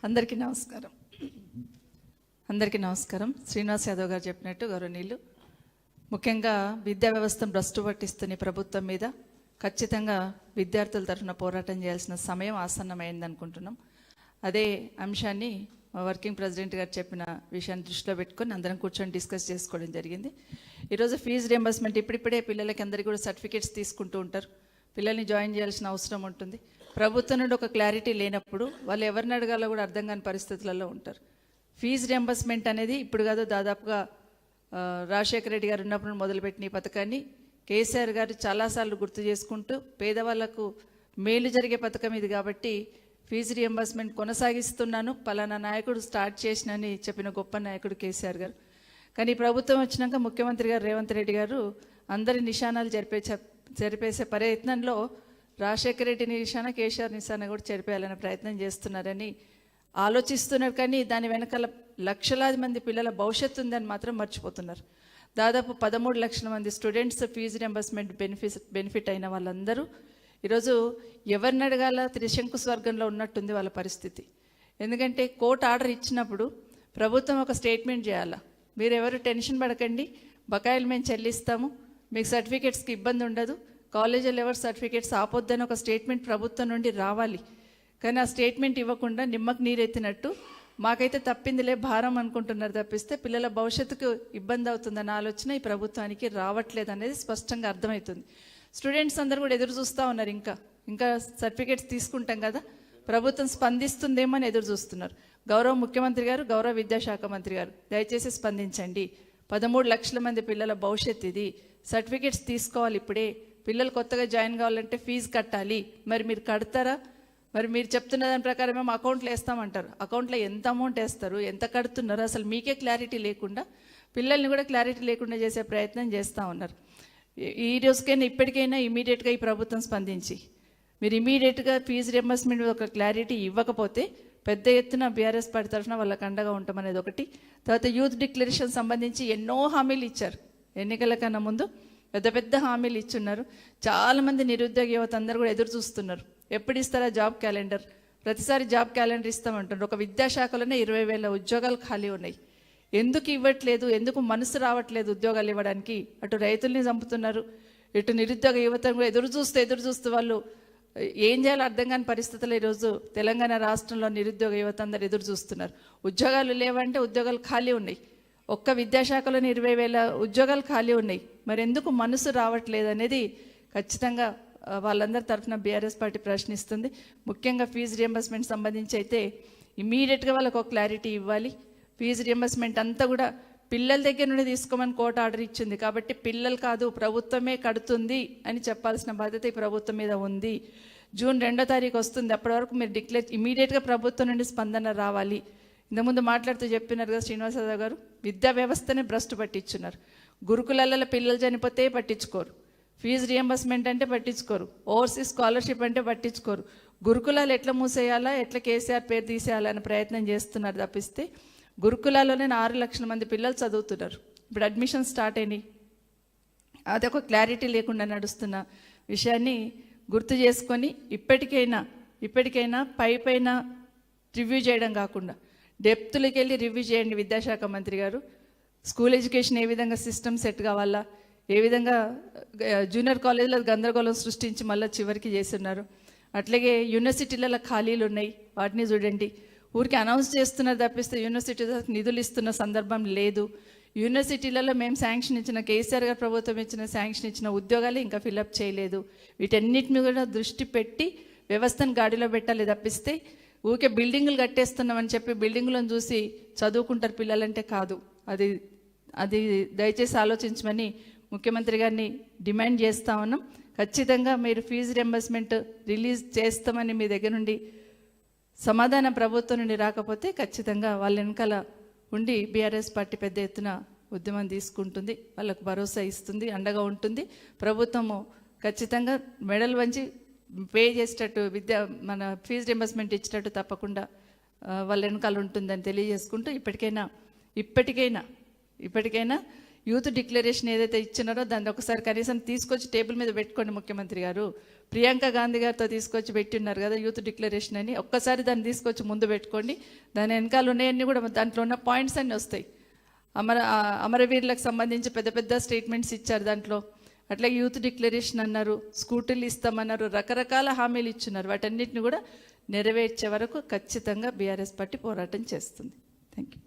అందరికీ నమస్కారం. శ్రీనివాస్ యాదవ్ గారు చెప్పినట్టు గౌరవనీయులు ముఖ్యంగా విద్యా వ్యవస్థను భ్రష్టు పట్టిస్తున్న ప్రభుత్వం మీద ఖచ్చితంగా విద్యార్థుల తరఫున పోరాటం చేయాల్సిన సమయం ఆసన్నమైంది అనుకుంటున్నాం. అదే అంశాన్ని వర్కింగ్ ప్రెసిడెంట్ గారు చెప్పిన విషయాన్ని దృష్టిలో పెట్టుకొని అందరం కూర్చొని డిస్కస్ చేసుకోవడం జరిగింది. ఈరోజు ఫీజు రియంబర్స్మెంట్ ఇప్పుడిప్పుడే పిల్లలకి అందరికీ కూడా సర్టిఫికేట్స్ తీసుకుంటూ ఉంటారు. పిల్లల్ని జాయిన్ చేయాల్సిన అవసరం ఉంటుంది. ప్రభుత్వం నుండి ఒక క్లారిటీ లేనప్పుడు వాళ్ళు ఎవరిని అడగాలో కూడా అర్థం కాని పరిస్థితులలో ఉంటారు. ఫీజు రియంబర్స్మెంట్ అనేది ఇప్పుడు కాదు, దాదాపుగా రాజశేఖర రెడ్డి గారు ఉన్నప్పుడు మొదలుపెట్టిన ఈ పథకాన్ని కేసీఆర్ గారు చాలాసార్లు గుర్తు చేసుకుంటూ పేదవాళ్లకు మేలు జరిగే పథకం ఇది కాబట్టి ఫీజు రియంబర్స్మెంట్ కొనసాగిస్తున్నాను, పలానా నాయకుడు స్టార్ట్ చేసినని చెప్పిన గొప్ప నాయకుడు కేసీఆర్ గారు. కానీ ప్రభుత్వం వచ్చినాక ముఖ్యమంత్రి గారు రేవంత్ రెడ్డి గారు అందరి నిశానాలు జరిపేసే ప్రయత్నంలో రాజశేఖర రెడ్డి నిశాన, కేసీఆర్ నిశాన కూడా చెరిపేయాలనే ప్రయత్నం చేస్తున్నారని ఆలోచిస్తున్నారు. కానీ దాని వెనకాల లక్షలాది మంది పిల్లల భవిష్యత్తు ఉందని మాత్రం మర్చిపోతున్నారు. దాదాపు 13 లక్షల మంది స్టూడెంట్స్ ఫీజు రియంబర్స్మెంట్ బెనిఫిట్ అయిన వాళ్ళందరూ ఈరోజు ఎవరిని అడగాల త్రిశంకు స్వర్గంలో ఉన్నట్టుంది వాళ్ళ పరిస్థితి. ఎందుకంటే కోర్టు ఆర్డర్ ఇచ్చినప్పుడు ప్రభుత్వం ఒక స్టేట్మెంట్ చేయాలా, మీరు ఎవరు టెన్షన్ పడకండి, బకాయిలు మేము చెల్లిస్తాము, మీకు సర్టిఫికేట్స్కి ఇబ్బంది ఉండదు, కాలేజీలో ఎవరు సర్టిఫికేట్స్ ఆపొద్దని ఒక స్టేట్మెంట్ ప్రభుత్వం నుండి రావాలి. కానీ ఆ స్టేట్మెంట్ ఇవ్వకుండా నిమ్మకు నీరెత్తినట్టు మాకైతే తప్పిందిలే భారం అనుకుంటున్నారు తప్పిస్తే పిల్లల భవిష్యత్తుకు ఇబ్బంది అవుతుందన్న ఆలోచన ఈ ప్రభుత్వానికి రావట్లేదు అనేది స్పష్టంగా అర్థమవుతుంది. స్టూడెంట్స్ అందరూ కూడా ఎదురు చూస్తూ ఉన్నారు. ఇంకా సర్టిఫికేట్స్ తీసుకుంటాం కదా, ప్రభుత్వం స్పందిస్తుందేమో అని ఎదురు చూస్తున్నారు. గౌరవ ముఖ్యమంత్రి గారు, గౌరవ విద్యాశాఖ మంత్రి గారు దయచేసి స్పందించండి. 13 లక్షల మంది పిల్లల భవిష్యత్తు ఇది. సర్టిఫికేట్స్ తీసుకోవాలి ఇప్పుడే. పిల్లలు కొత్తగా జాయిన్ కావాలంటే ఫీజు కట్టాలి. మరి మీరు కడతారా? మరి మీరు చెప్తున్న దాని ప్రకారం మేము అకౌంట్లో వేస్తామంటారు. అకౌంట్లో ఎంత అమౌంట్ వేస్తారు, ఎంత కడుతున్నారు, అసలు మీకే క్లారిటీ లేకుండా పిల్లల్ని కూడా క్లారిటీ లేకుండా చేసే ప్రయత్నం చేస్తూ ఉన్నారు. ఈ రోజుకైనా ఇప్పటికైనా ఇమీడియట్గా ఈ ప్రభుత్వం స్పందించి మీరు ఇమీడియట్గా ఫీజు రియంబర్స్మెంట్ ఒక క్లారిటీ ఇవ్వకపోతే పెద్ద ఎత్తున బీఆర్ఎస్ పార్టీ తరఫున వాళ్ళకి అండగా ఉంటామనేది ఒకటి. తర్వాత యూత్ డిక్లరేషన్ సంబంధించి ఎన్నో హామీలు ఇచ్చారు. ఎన్నికల కన్నా ముందు పెద్ద హామీలు ఇచ్చున్నారు. చాలామంది నిరుద్యోగ యువత అందరూ కూడా ఎదురు చూస్తున్నారు, ఎప్పుడు ఇస్తారా జాబ్ క్యాలెండర్. ప్రతిసారి జాబ్ క్యాలెండర్ ఇస్తామంటున్నారు. ఒక విద్యాశాఖలోనే 20,000 ఉద్యోగాలు ఖాళీ ఉన్నాయి. ఎందుకు ఇవ్వట్లేదు, ఎందుకు మనసు రావట్లేదు ఉద్యోగాలు ఇవ్వడానికి? అటు రైతుల్ని చంపుతున్నారు, ఇటు నిరుద్యోగ యువతను కూడా ఎదురు చూస్తూ వాళ్ళు ఏం చేయాలో అర్థం కాని పరిస్థితుల్లో ఈరోజు తెలంగాణ రాష్ట్రంలో నిరుద్యోగ యువత అందరు ఎదురు చూస్తున్నారు. ఉద్యోగాలు లేవంటే ఉద్యోగాలు ఖాళీ ఉన్నాయి. ఒక్క విద్యాశాఖలోని 20,000 ఉద్యోగాలు ఖాళీ ఉన్నాయి. మరి ఎందుకు మనసు రావట్లేదు అనేది ఖచ్చితంగా వాళ్ళందరి తరఫున బీఆర్ఎస్ పార్టీ ప్రశ్నిస్తుంది. ముఖ్యంగా ఫీజు రియంబర్స్మెంట్ సంబంధించి అయితే ఇమీడియట్గా వాళ్ళకు ఒక క్లారిటీ ఇవ్వాలి. ఫీజు రియంబర్స్మెంట్ అంతా కూడా పిల్లల దగ్గర నుండి తీసుకోమని కోర్టు ఆర్డర్ ఇచ్చింది కాబట్టి పిల్లలు కాదు ప్రభుత్వమే కడుతుంది అని చెప్పాల్సిన బాధ్యత ఈ ప్రభుత్వం మీద ఉంది. జూన్ 2వ తారీఖు వస్తుంది. అప్పటి వరకు మీరు ఇమీడియట్గా ప్రభుత్వం నుండి స్పందన రావాలి. ఇంతకుముందు మాట్లాడుతూ చెప్పినారు కదా శ్రీనివాస్ యాదవ్ గారు, విద్యా వ్యవస్థనే భ్రష్టు పట్టించున్నారు. గురుకులాలలో పిల్లలు చనిపోతే పట్టించుకోరు, ఫీజు రియంబర్స్మెంట్ అంటే పట్టించుకోరు, ఓవర్సీస్ స్కాలర్షిప్ అంటే పట్టించుకోరు. గురుకులాలు ఎట్లా మూసేయాలా, ఎట్లా కేసీఆర్ పేరు తీసేయాలని ప్రయత్నం చేస్తున్నారు తప్పిస్తే గురుకులాల్లోనే 6 లక్షల మంది పిల్లలు చదువుతున్నారు. ఇప్పుడు అడ్మిషన్ స్టార్ట్ అయినాయి. అదొక క్లారిటీ లేకుండా నడుస్తున్న విషయాన్ని గుర్తు చేసుకొని ఇప్పటికైనా పైన రివ్యూ చేయడం కాకుండా డెప్త్లోకి వెళ్ళి రివ్యూ చేయండి విద్యాశాఖ మంత్రి గారు. స్కూల్ ఎడ్యుకేషన్ ఏ విధంగా సిస్టమ్ సెట్ కావాలా, ఏ విధంగా జూనియర్ కాలేజీలో గందరగోళం సృష్టించి మళ్ళీ చివరికి చేస్తున్నారు. అట్లాగే యూనివర్సిటీలలో ఖాళీలు ఉన్నాయి, వాటిని చూడండి. ఊరికి అనౌన్స్ చేస్తున్నారు తప్పిస్తే యూనివర్సిటీలకు నిధులు ఇస్తున్న సందర్భం లేదు. యూనివర్సిటీలలో మేము శాంక్షన్ ఇచ్చిన, కేసీఆర్ గారు ప్రభుత్వం శాంక్షన్ ఇచ్చిన ఉద్యోగాలు ఇంకా ఫిలప్ చేయలేదు. వీటన్నిటిని కూడా దృష్టి పెట్టి వ్యవస్థను గాడిలో పెట్టాలి తప్పిస్తే ఊరికే బిల్డింగులు కట్టేస్తున్నామని చెప్పి బిల్డింగులను చూసి చదువుకుంటారు పిల్లలంటే కాదు. అది దయచేసి ఆలోచించమని ముఖ్యమంత్రి గారిని డిమాండ్ చేస్తూ ఉన్నాం. ఖచ్చితంగా మీరు ఫీజు రియంబర్స్మెంట్ రిలీజ్ చేస్తామని మీ దగ్గర నుండి సమాధానం ప్రభుత్వం నుండి రాకపోతే ఖచ్చితంగా వాళ్ళ వెనకాల ఉండి బీఆర్ఎస్ పార్టీ పెద్ద ఎత్తున ఉద్యమం తీసుకుంటుంది, వాళ్ళకు భరోసా ఇస్తుంది, అండగా ఉంటుంది. ప్రభుత్వము ఖచ్చితంగా మెడల్ వంచి పే చేసేటట్టు మన ఫీజు రియంబర్స్మెంట్ ఇచ్చేటట్టు తప్పకుండా వాళ్ళ వెనకాల ఉంటుందని తెలియజేసుకుంటూ ఇప్పటికైనా యూత్ డిక్లరేషన్ ఏదైతే ఇచ్చినారో దాన్ని ఒకసారి కనీసం తీసుకొచ్చి టేబుల్ మీద పెట్టుకోండి ముఖ్యమంత్రి గారు. ప్రియాంక గాంధీ గారితో తీసుకొచ్చి పెట్టున్నారు కదా యూత్ డిక్లరేషన్ అని, ఒక్కసారి దాన్ని తీసుకొచ్చి ముందు పెట్టుకోండి. దాని వెనకాల ఉన్నాయన్నీ కూడా దాంట్లో ఉన్న పాయింట్స్ అన్నీ వస్తాయి. అమరవీరులకు సంబంధించి పెద్ద పెద్ద స్టేట్మెంట్స్ ఇచ్చారు దాంట్లో. అట్లాగే యూత్ డిక్లరేషన్ అన్నారు, స్కూటీలు ఇస్తామన్నారు, రకరకాల హామీలు ఇచ్చున్నారు. వాటన్నిటిని కూడా నెరవేర్చే వరకు ఖచ్చితంగా బీఆర్ఎస్ పార్టీ పోరాటం చేస్తుంది. Thank you.